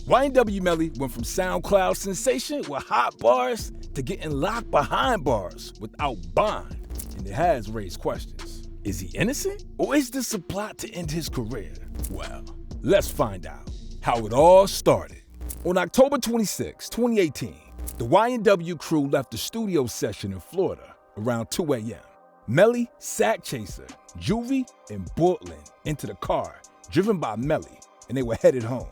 YNW Melly went from SoundCloud sensation with hot bars to getting locked behind bars without bond. And it has raised questions. Is he innocent? Or is this a plot to end his career? Well, let's find out how it all started. On October 26, 2018, the YNW crew left the studio session in Florida around 2 a.m. Melly, Sack Chaser, Juvie, and Portland into the car, driven by Melly, and they were headed home.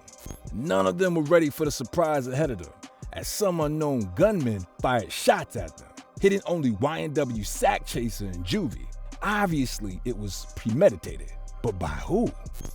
None of them were ready for the surprise ahead of them, as some unknown gunmen fired shots at them, hitting only YNW Sack Chaser and Juvie. Obviously, it was premeditated. But by who?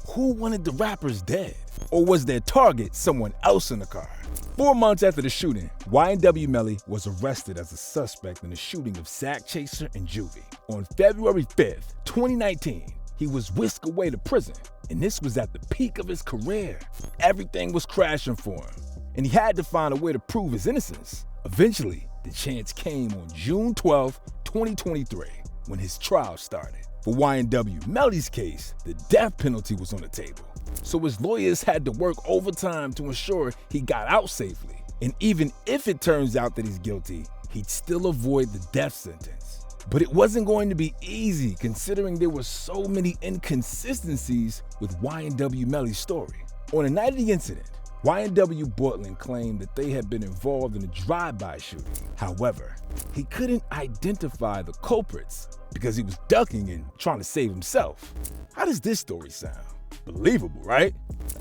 Who wanted the rappers dead? Or was their target someone else in the car? 4 months after the shooting, YNW Melly was arrested as a suspect in the shooting of Sack Chaser and Juvie. On February 5th, 2019, he was whisked away to prison, and this was at the peak of his career. Everything was crashing for him, and he had to find a way to prove his innocence. Eventually, the chance came on June 12, 2023, when his trial started. For YNW Melly's case, the death penalty was on the table, so his lawyers had to work overtime to ensure he got out safely. And even if it turns out that he's guilty, he'd still avoid the death sentence. But it wasn't going to be easy, considering there were so many inconsistencies with YNW Melly's story. On the night of the incident, YNW Portland claimed that they had been involved in a drive-by shooting. However, he couldn't identify the culprits because he was ducking and trying to save himself. How does this story sound? Believable, right?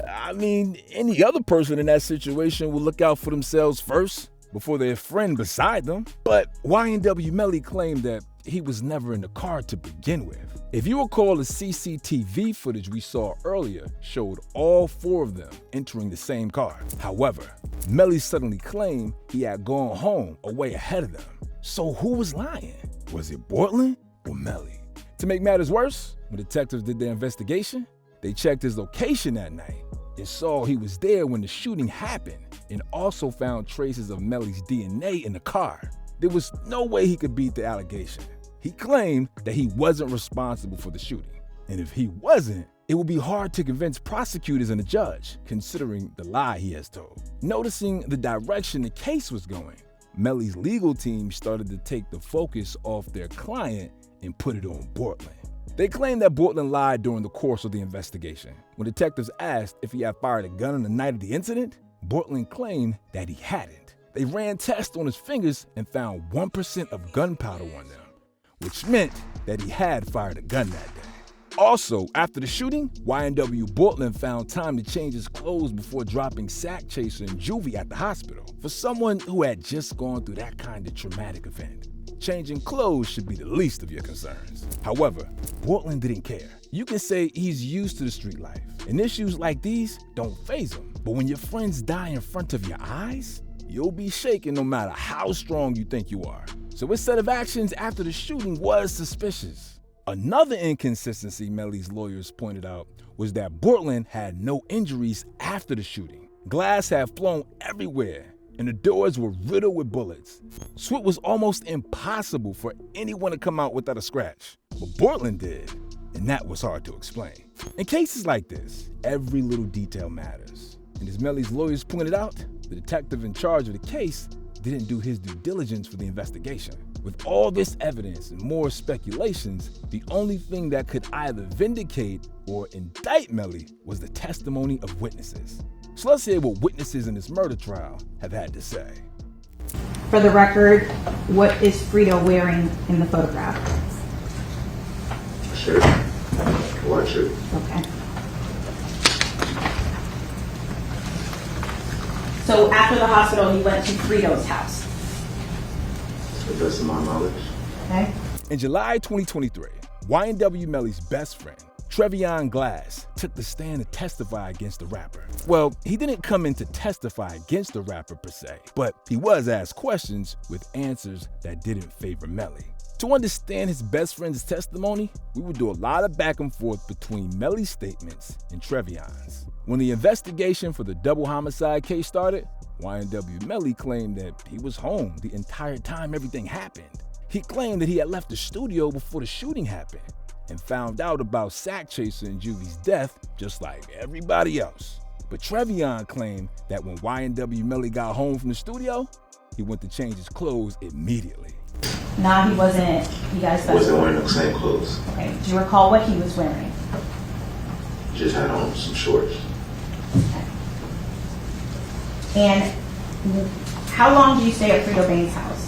I mean, any other person in that situation will look out for themselves first before their friend beside them. But YNW Melly claimed that he was never in the car to begin with. If you recall, the CCTV footage we saw earlier showed all 4 of them entering the same car. However, Melly suddenly claimed he had gone home away ahead of them. So who was lying? Was it Portland or Melly? To make matters worse, when detectives did their investigation, they checked his location that night and saw he was there when the shooting happened, and also found traces of Melly's DNA in the car. There was no way he could beat the allegation. He claimed that he wasn't responsible for the shooting, and if he wasn't, it would be hard to convince prosecutors and a judge, considering the lie he has told. Noticing the direction the case was going, Melly's legal team started to take the focus off their client and put it on Portland. They claimed that Portland lied during the course of the investigation. When detectives asked if he had fired a gun on the night of the incident, Portland claimed that he hadn't. They ran tests on his fingers and found 1% of gunpowder on them, which meant that he had fired a gun that day. Also, after the shooting, YNW Portland found time to change his clothes before dropping Sack Chaser and Juvie at the hospital. For someone who had just gone through that kind of traumatic event, changing clothes should be the least of your concerns. However, Portland didn't care. You can say he's used to the street life, and issues like these don't faze him. But when your friends die in front of your eyes, you'll be shaken no matter how strong you think you are. So his set of actions after the shooting was suspicious. Another inconsistency Melly's lawyers pointed out was that Portland had no injuries after the shooting. Glass had flown everywhere, and the doors were riddled with bullets. So it was almost impossible for anyone to come out without a scratch. But Portland did, and that was hard to explain. In cases like this, every little detail matters. And as Melly's lawyers pointed out, the detective in charge of the case didn't do his due diligence for the investigation. With all this evidence and more speculations, the only thing that could either vindicate or indict Melly was the testimony of witnesses. So let's hear what witnesses in this murder trial have had to say. For the record, what is Frito wearing in the photograph? Shirt. White shirt. Okay. So after the hospital, he went to Frito's house. To the best of my knowledge. Okay. In July 2023, YNW Melly's best friend, Trevion Glass, took the stand to testify against the rapper. Well, he didn't come in to testify against the rapper per se, but he was asked questions with answers that didn't favor Melly. To understand his best friend's testimony, we would do a lot of back and forth between Melly's statements and Trevion's. When the investigation for the double homicide case started, YNW Melly claimed that he was home the entire time everything happened. He claimed that he had left the studio before the shooting happened and found out about Sack Chaser and Juvie's death just like everybody else. But Trevion claimed that when YNW Melly got home from the studio, he went to change his clothes immediately. Nah, he wasn't. You guys Wasn't wearing the same clothes. Okay. Do you recall what he was wearing? Just had on some shorts. Okay. And how long did you stay at Frito Bane's house?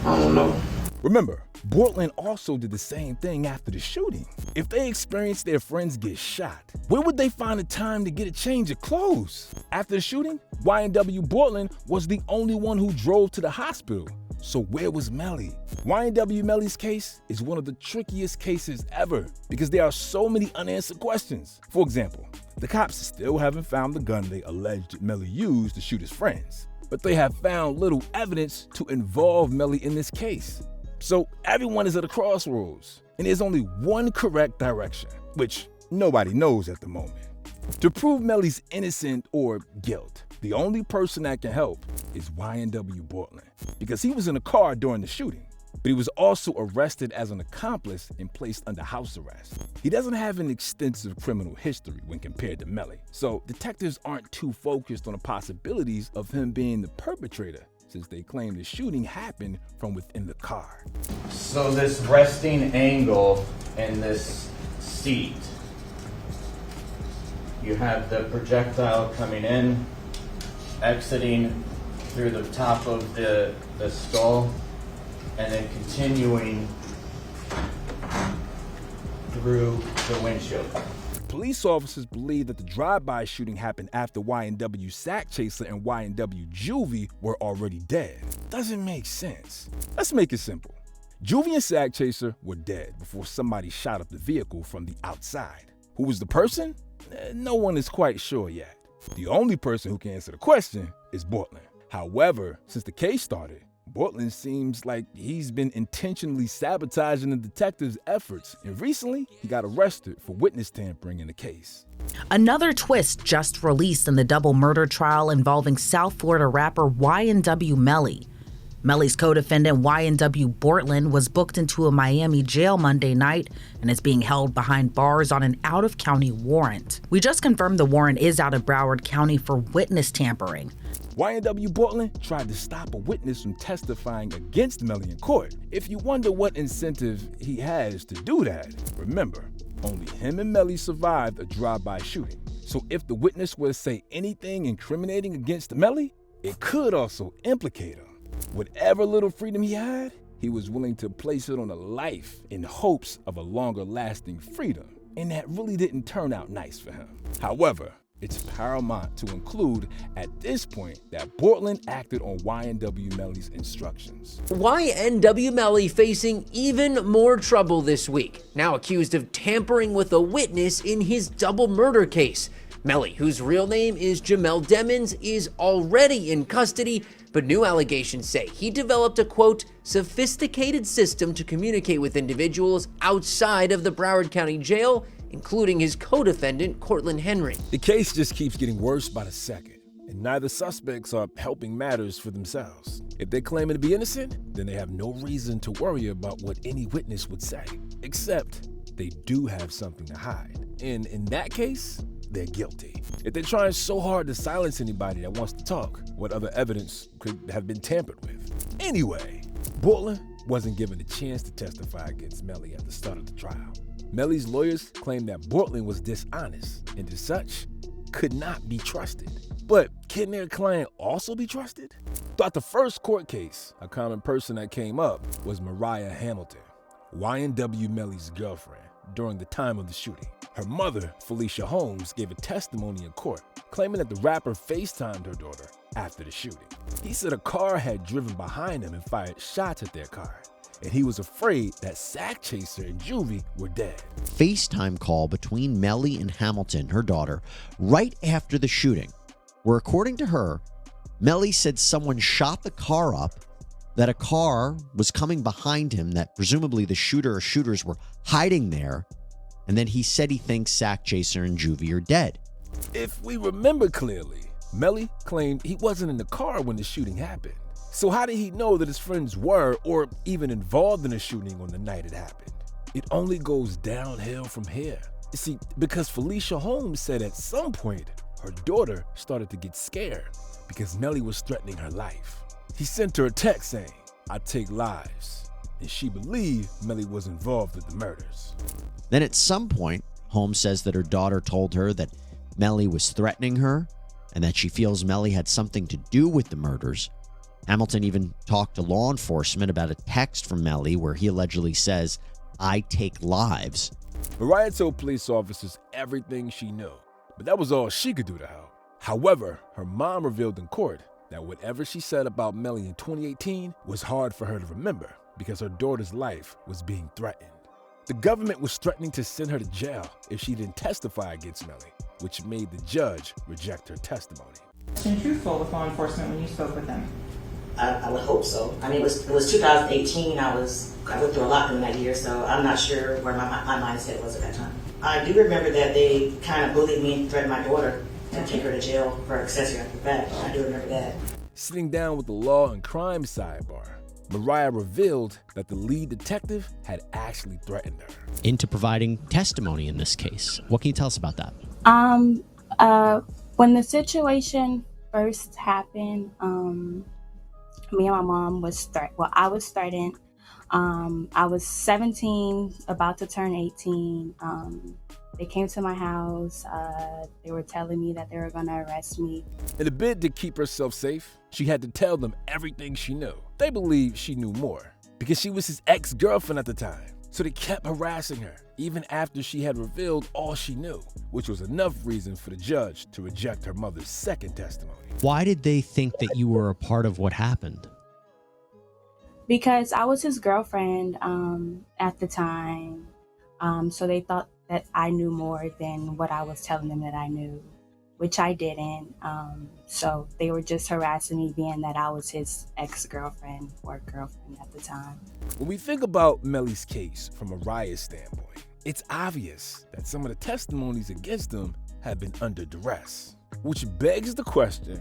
I don't know. Remember, Portland also did the same thing after the shooting. If they experienced their friends get shot, where would they find the time to get a change of clothes? After the shooting, YNW Portland was the only one who drove to the hospital. So where was Melly? YNW Melly's case is one of the trickiest cases ever because there are so many unanswered questions. For example, the cops still haven't found the gun they alleged Melly used to shoot his friends, but they have found little evidence to involve Melly in this case. So everyone is at a crossroads, and there's only one correct direction, which nobody knows at the moment. To prove Melly's innocent or guilt, the only person that can help is YNW Portland, because he was in a car during the shooting, but he was also arrested as an accomplice and placed under house arrest. He doesn't have an extensive criminal history when compared to Melly, so detectives aren't too focused on the possibilities of him being the perpetrator, since they claim the shooting happened from within the car. So this resting angle in this seat, you have the projectile coming in, exiting through the top of the skull, and then continuing through the windshield. Police officers believe that the drive-by shooting happened after YNW Sack Chaser and YNW Juvie were already dead. Doesn't make sense. Let's make it simple. Juvie and Sack Chaser were dead before somebody shot up the vehicle from the outside. Who was the person? No one is quite sure yet. The only person who can answer the question is Portland. However, since the case started, Portland seems like he's been intentionally sabotaging the detectives' efforts, and recently he got arrested for witness tampering in the case. Another twist just released in the double murder trial involving South Florida rapper YNW Melly. Melly's co-defendant YNW Portland was booked into a Miami jail Monday night and is being held behind bars on an out-of-county warrant. We just confirmed the warrant is out of Broward County for witness tampering. YNW Portland tried to stop a witness from testifying against Melly in court. If you wonder what incentive he has to do that, remember, only him and Melly survived a drive-by shooting. So if the witness were to say anything incriminating against Melly, it could also implicate him. Whatever little freedom he had, he was willing to place it on a life in hopes of a longer-lasting freedom, and that really didn't turn out nice for him. However, it's paramount to include at this point that Portland acted on YNW Melly's instructions. YNW Melly facing even more trouble this week, now accused of tampering with a witness in his double murder case. Melly, whose real name is Jamel Demons, is already in custody, but new allegations say he developed a, quote, sophisticated system to communicate with individuals outside of the Broward County Jail, including his co-defendant, Cortland Henry. The case just keeps getting worse by the second, and neither suspects are helping matters for themselves. If they're claiming to be innocent, then they have no reason to worry about what any witness would say, except they do have something to hide. And in that case, they're guilty. If they're trying so hard to silence anybody that wants to talk, what other evidence could have been tampered with? Anyway, Portland wasn't given a chance to testify against Melly at the start of the trial. Melly's lawyers claimed that Portland was dishonest and as such, could not be trusted. But can their client also be trusted? Throughout the first court case, a common person that came up was Mariah Hamilton, YNW Melly's girlfriend, during the time of the shooting. Her mother, Felicia Holmes, gave a testimony in court, claiming that the rapper FaceTimed her daughter after the shooting. He said a car had driven behind him and fired shots at their car, and he was afraid that Sack Chaser and Juvie were dead. FaceTime call between Melly and Hamilton, her daughter, right after the shooting, where according to her, Melly said someone shot the car up, that a car was coming behind him, that presumably the shooter or shooters were hiding there, and then he said he thinks Sack Chaser and Juvie are dead. If we remember clearly, Melly claimed he wasn't in the car when the shooting happened. So how did he know that his friends were or even involved in the shooting on the night it happened? It only goes downhill from here. You see, because Felicia Holmes said at some point her daughter started to get scared because Melly was threatening her life. He sent her a text saying, "I take lives," and she believed Melly was involved with the murders. Then at some point, Holmes says that her daughter told her that Melly was threatening her and that she feels Melly had something to do with the murders. Hamilton even talked to law enforcement about a text from Melly where he allegedly says, "I take lives." Mariah told police officers everything she knew, but that was all she could do to help. However, her mom revealed in court that whatever she said about Melly in 2018 was hard for her to remember because her daughter's life was being threatened. The government was threatening to send her to jail if she didn't testify against Melly, which made the judge reject her testimony. And truthful with law enforcement when you spoke with them? I would hope so. I mean, it was 2018. I went through a lot in that year, so I'm not sure where my mindset was at that time. I do remember that they kind of bullied me and threatened my daughter to take her to jail for accessory after the fact. I do remember that. Sitting down with the law and crime sidebar, Mariah revealed that the lead detective had actually threatened her. Into providing testimony in this case. What can you tell us about that? When the situation first happened, me and my mom was I was threatened. I was 17, about to turn 18. They came to my house. They were telling me that they were going to arrest me. In a bid to keep herself safe, she had to tell them everything she knew. They believed she knew more because she was his ex-girlfriend at the time. So they kept harassing her, even after she had revealed all she knew, which was enough reason for the judge to reject her mother's second testimony. Why did they think that you were a part of what happened? Because I was his girlfriend at the time. So they thought that I knew more than what I was telling them that I knew, which I didn't. So they were just harassing me, being that I was his ex-girlfriend or girlfriend at the time. When we think about Melly's case from Mariah's standpoint, it's obvious that some of the testimonies against him have been under duress. Which begs the question,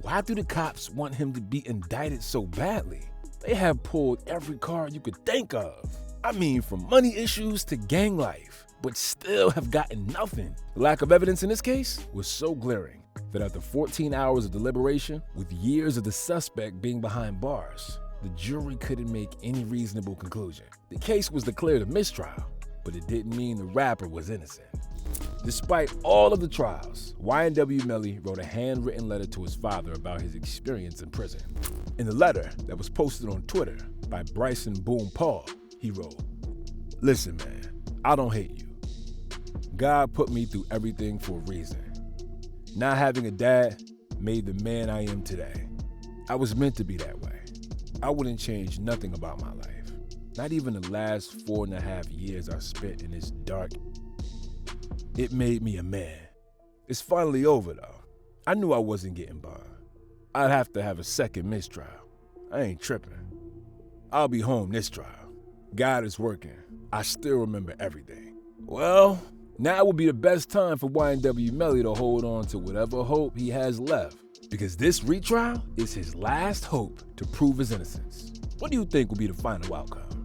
why do the cops want him to be indicted so badly? They have pulled every card you could think of. I mean, from money issues to gang life, but still have gotten nothing. The lack of evidence in this case was so glaring that after 14 hours of deliberation, with years of the suspect being behind bars, the jury couldn't make any reasonable conclusion. The case was declared a mistrial, but it didn't mean the rapper was innocent. Despite all of the trials, YNW Melly wrote a handwritten letter to his father about his experience in prison. In the letter that was posted on Twitter by Bryson Boom Paul, he wrote, "Listen, man, I don't hate you. God put me through everything for a reason. Not having a dad made the man I am today. I was meant to be that way. I wouldn't change nothing about my life. Not even the last 4.5 years I spent in this dark. It made me a man. It's finally over though. I knew I wasn't getting by. I'd have to have a second mistrial. I ain't tripping. I'll be home this trial. God is working. I still remember everything." Well, now would be the best time for YNW Melly to hold on to whatever hope he has left, because this retrial is his last hope to prove his innocence. What do you think will be the final outcome?